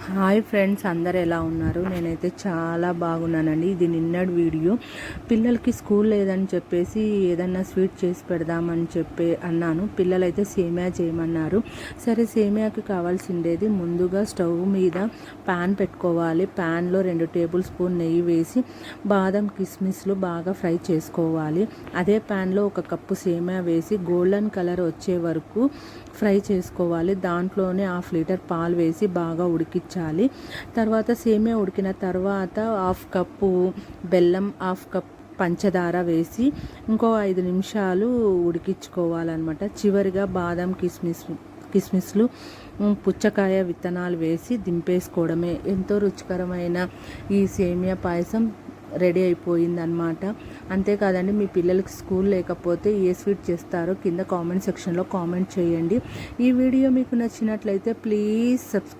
Hi friends, అందరు ఎలా ఉన్నారు? నేనైతే చాలా బాగున్నానండి. ఇది నిన్నటి వీడియో. పిల్లలకి స్కూల్ లేదని చెప్పేసి ఏదన్నా స్వీట్ చేసి పెడదామని చెప్పి అన్నాను. పిల్లలైతే సేమియా చేయమన్నారు. సరే, సేమియాకి కావాల్సిండేది ముందుగా స్టవ్ మీద ప్యాన్ పెట్టుకోవాలి. ప్యాన్లో 2 టేబుల్ స్పూన్ నెయ్యి వేసి బాదం కిస్మిస్లు బాగా ఫ్రై చేసుకోవాలి. అదే ప్యాన్లో 1 కప్పు సేమియా వేసి గోల్డెన్ కలర్ వచ్చే వరకు ఫ్రై చేసుకోవాలి. దాంట్లోనే 1/2 లీటర్ పాలు వేసి బాగా ఉడికించాలి. తర్వాత సేమియా ఉడికిన తర్వాత 1/2 కప్పు బెల్లం, 1/2 కప్ పంచదార వేసి ఇంకో 5 నిమిషాలు ఉడికించుకోవాలన్నమాట. చివరిగా బాదం కిస్మిస్లు, పుచ్చకాయ విత్తనాలు వేసి దింపేసుకోవడమే. ఎంతో రుచికరమైన ఈ సేమియా పాయసం రెడీ అయిపోయిందనమాట. అంతేకాదండి, మీ పిల్లలకి స్కూల్ లేకపోతే ఏ స్వీట్ చేస్తారో కింద కామెంట్ సెక్షన్లో కామెంట్ చేయండి. ఈ వీడియో మీకు నచ్చినట్లయితే ప్లీజ్ సబ్స్క్రైబ్.